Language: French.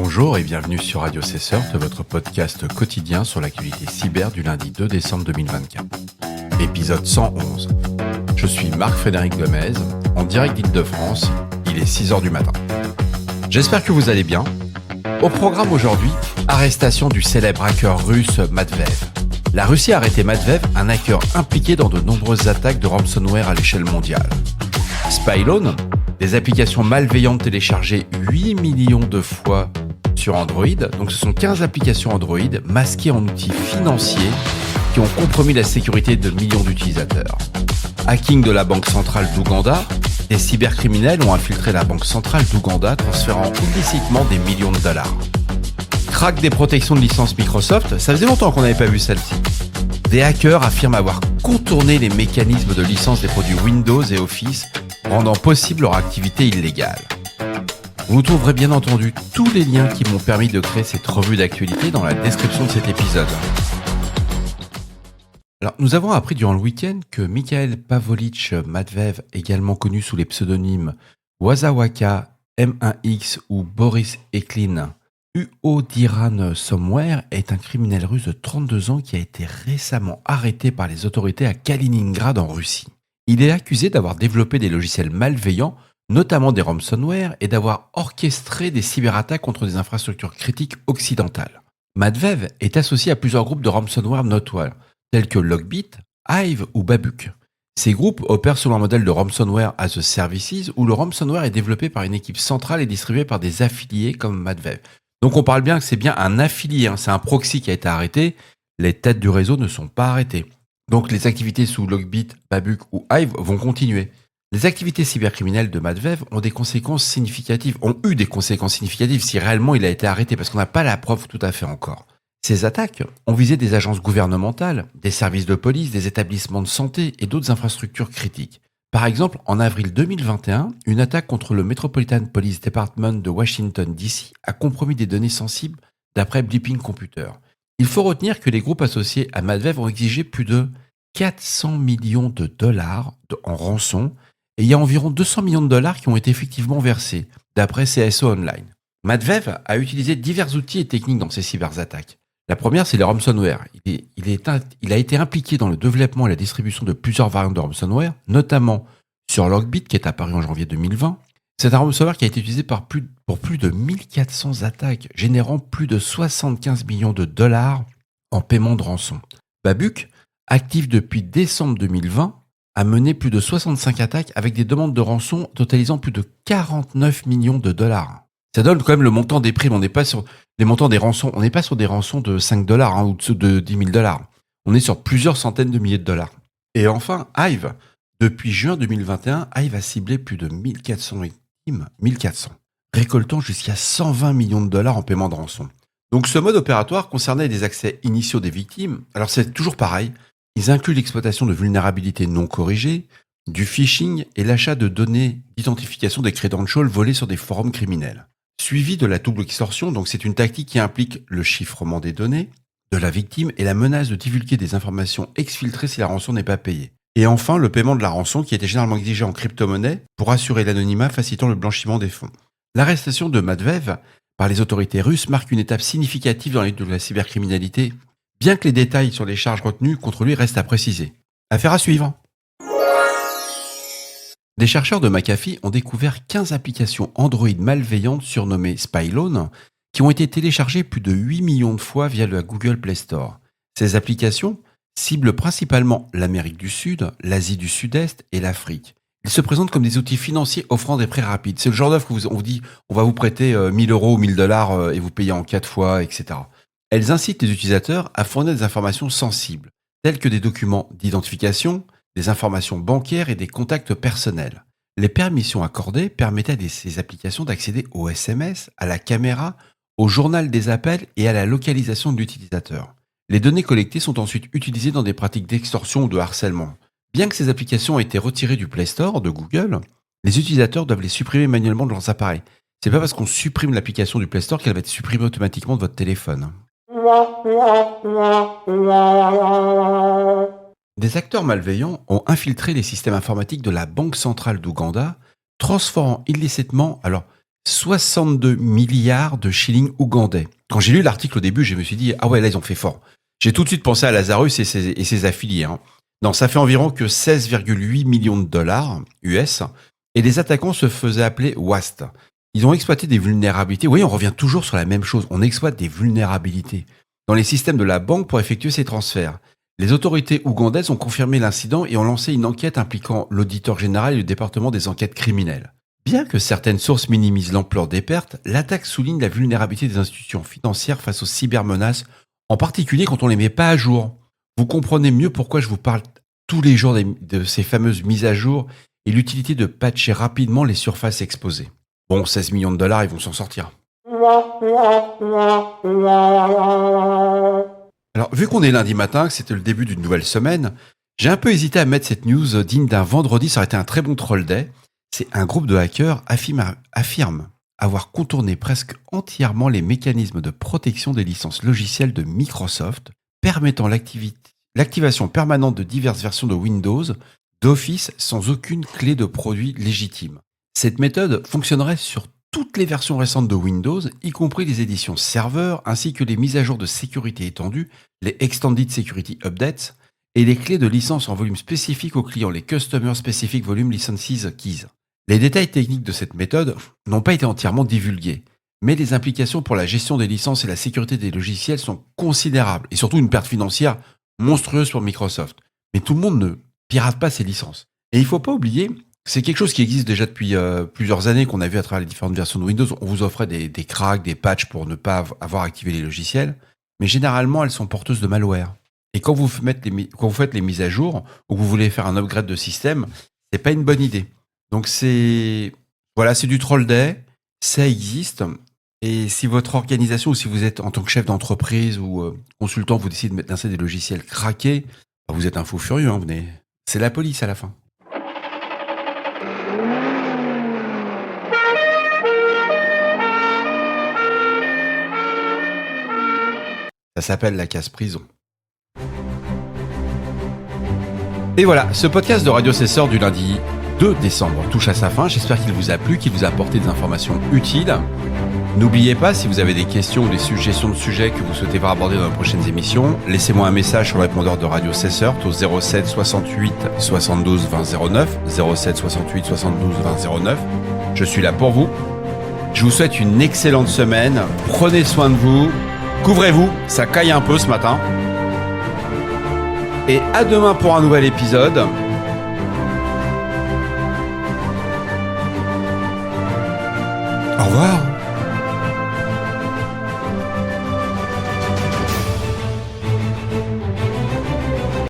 Bonjour et bienvenue sur Radio CSurf, votre podcast quotidien sur l'actualité cyber du lundi 2 décembre 2024. Épisode 111. Je suis Marc-Frédéric Gomez, en direct d'Île-de-France, il est 6h du matin. J'espère que vous allez bien. Au programme aujourd'hui, arrestation du célèbre hacker russe Matveev. La Russie a arrêté Matveev, un hacker impliqué dans de nombreuses attaques de ransomware à l'échelle mondiale. Spylone, des applications malveillantes téléchargées 8 millions de fois sur Android. Donc ce sont 15 applications Android masquées en outils financiers qui ont compromis la sécurité de millions d'utilisateurs. Hacking de la banque centrale d'Ouganda, des cybercriminels ont infiltré la banque centrale d'Ouganda transférant illicitement des millions de dollars. Crack des protections de licence Microsoft, ça faisait longtemps qu'on n'avait pas vu celle-ci. Des hackers affirment avoir contourné les mécanismes de licence des produits Windows et Office, rendant possible leur activité illégale. Vous trouverez bien entendu tous les liens qui m'ont permis de créer cette revue d'actualité dans la description de cet épisode. Alors, nous avons appris durant le week-end que Mikhail Pavlovich Matveev, également connu sous les pseudonymes Wazawaka, M1X ou Boris Eklin, Uodiran Somewhere, est un criminel russe de 32 ans qui a été récemment arrêté par les autorités à Kaliningrad en Russie. Il est accusé d'avoir développé des logiciels malveillants, notamment des ransomware, et d'avoir orchestré des cyberattaques contre des infrastructures critiques occidentales. Matveev est associé à plusieurs groupes de ransomware notoires, tels que Logbit, Hive ou Babuk. Ces groupes opèrent selon un modèle de ransomware as a services où le ransomware est développé par une équipe centrale et distribué par des affiliés comme Matveev. Donc on parle bien que c'est bien un affilié, c'est un proxy qui a été arrêté, les têtes du réseau ne sont pas arrêtées. Donc les activités sous Logbit, Babuk ou Hive vont continuer. Les activités cybercriminelles de Matveev ont eu des conséquences significatives si réellement il a été arrêté, parce qu'on n'a pas la preuve tout à fait encore. Ces attaques ont visé des agences gouvernementales, des services de police, des établissements de santé et d'autres infrastructures critiques. Par exemple, en avril 2021, une attaque contre le Metropolitan Police Department de Washington DC a compromis des données sensibles d'après Bleeping Computer. Il faut retenir que les groupes associés à Matveev ont exigé plus de 400 millions de dollars en rançon et il y a environ 200 millions de dollars qui ont été effectivement versés, d'après CSO Online. Matveev a utilisé divers outils et techniques dans ces cyberattaques. La première, c'est le ransomware. Il a été impliqué dans le développement et la distribution de plusieurs variantes de ransomware, notamment sur Logbit, qui est apparu en janvier 2020. C'est un ransomware qui a été utilisé pour plus de 1400 attaques, générant plus de 75 millions de dollars en paiement de rançon. Babuk, actif depuis décembre 2020, a mené plus de 65 attaques avec des demandes de rançon totalisant plus de 49 millions de dollars. Ça donne quand même le montant des primes. On n'est pas sur les montants des rançons. On n'est pas sur des rançons de 5 dollars ou de 10 000 dollars. On est sur plusieurs centaines de milliers de dollars. Et enfin, Hive. Depuis juin 2021, Hive a ciblé plus de 1400 victimes, récoltant jusqu'à 120 millions de dollars en paiement de rançon. Donc ce mode opératoire concernait des accès initiaux des victimes. Alors c'est toujours pareil. Ils incluent l'exploitation de vulnérabilités non corrigées, du phishing et l'achat de données d'identification des credentials volées sur des forums criminels. Suivi de la double extorsion, donc c'est une tactique qui implique le chiffrement des données de la victime et la menace de divulguer des informations exfiltrées si la rançon n'est pas payée. Et enfin, le paiement de la rançon qui était généralement exigé en crypto-monnaie pour assurer l'anonymat facilitant le blanchiment des fonds. L'arrestation de Matveev par les autorités russes marque une étape significative dans la lutte de la cybercriminalité, bien que les détails sur les charges retenues contre lui restent à préciser. Affaire à suivre. Des chercheurs de McAfee ont découvert 15 applications Android malveillantes surnommées Spylone qui ont été téléchargées plus de 8 millions de fois via le Google Play Store. Ces applications ciblent principalement l'Amérique du Sud, l'Asie du Sud-Est et l'Afrique. Ils se présentent comme des outils financiers offrant des prêts rapides. C'est le genre d'offre où on vous dit on va vous prêter 1000 euros ou 1000 dollars et vous payez en 4 fois, etc. Elles incitent les utilisateurs à fournir des informations sensibles, telles que des documents d'identification, des informations bancaires et des contacts personnels. Les permissions accordées permettaient à ces applications d'accéder aux SMS, à la caméra, au journal des appels et à la localisation de l'utilisateur. Les données collectées sont ensuite utilisées dans des pratiques d'extorsion ou de harcèlement. Bien que ces applications aient été retirées du Play Store de Google, les utilisateurs doivent les supprimer manuellement de leurs appareils. C'est pas parce qu'on supprime l'application du Play Store qu'elle va être supprimée automatiquement de votre téléphone. Des acteurs malveillants ont infiltré les systèmes informatiques de la Banque centrale d'Ouganda, transformant illicitement, alors 62 milliards de shillings ougandais. Quand j'ai lu l'article au début, je me suis dit, ah ouais, là, ils ont fait fort. J'ai tout de suite pensé à Lazarus et ses affiliés. Non, ça fait environ que 16,8 millions de dollars US. Et les attaquants se faisaient appeler WAST. Ils ont exploité des vulnérabilités. Vous voyez, on revient toujours sur la même chose. On exploite des vulnérabilités dans les systèmes de la banque pour effectuer ces transferts. Les autorités ougandaises ont confirmé l'incident et ont lancé une enquête impliquant l'auditeur général et le département des enquêtes criminelles. Bien que certaines sources minimisent l'ampleur des pertes, l'attaque souligne la vulnérabilité des institutions financières face aux cybermenaces, en particulier quand on ne les met pas à jour. Vous comprenez mieux pourquoi je vous parle tous les jours de ces fameuses mises à jour et l'utilité de patcher rapidement les surfaces exposées. Bon, 16 millions de dollars, ils vont s'en sortir. Alors, vu qu'on est lundi matin, que c'était le début d'une nouvelle semaine, j'ai un peu hésité à mettre cette news digne d'un vendredi, ça aurait été un très bon troll day. C'est un groupe de hackers affirme avoir contourné presque entièrement les mécanismes de protection des licences logicielles de Microsoft, permettant l'activation permanente de diverses versions de Windows, d'Office sans aucune clé de produit légitime. Cette méthode fonctionnerait sur toutes les versions récentes de Windows, y compris les éditions serveurs, ainsi que les mises à jour de sécurité étendues, les Extended Security Updates, et les clés de licence en volume spécifique aux clients, les Customer Specific Volume Licenses Keys. Les détails techniques de cette méthode n'ont pas été entièrement divulgués, mais les implications pour la gestion des licences et la sécurité des logiciels sont considérables, et surtout une perte financière monstrueuse pour Microsoft. Mais tout le monde ne pirate pas ses licences. Et il ne faut pas oublier, c'est quelque chose qui existe déjà depuis plusieurs années, qu'on a vu à travers les différentes versions de Windows. On vous offrait des cracks, des patchs pour ne pas avoir activé les logiciels, mais généralement elles sont porteuses de malware. Et quand vous faites les mises à jour, ou que vous voulez faire un upgrade de système, c'est pas une bonne idée. Donc c'est du troll day, ça existe. Et si votre organisation, ou si vous êtes en tant que chef d'entreprise ou consultant, vous décidez de d'installer des logiciels craqués, vous êtes un fou furieux, c'est la police à la fin. Ça s'appelle la casse-prison. Et voilà, ce podcast de Radio Cesseur du lundi 2 décembre touche à sa fin. J'espère qu'il vous a plu, qu'il vous a apporté des informations utiles. N'oubliez pas, si vous avez des questions ou des suggestions de sujets que vous souhaitez voir abordés dans les prochaines émissions, laissez-moi un message sur le répondeur de Radio Cesseur au 07 68 72 20 09, 07 68 72 20 09. Je suis là pour vous. Je vous souhaite une excellente semaine. Prenez soin de vous. Couvrez-vous, ça caille un peu ce matin. Et à demain pour un nouvel épisode. Au revoir.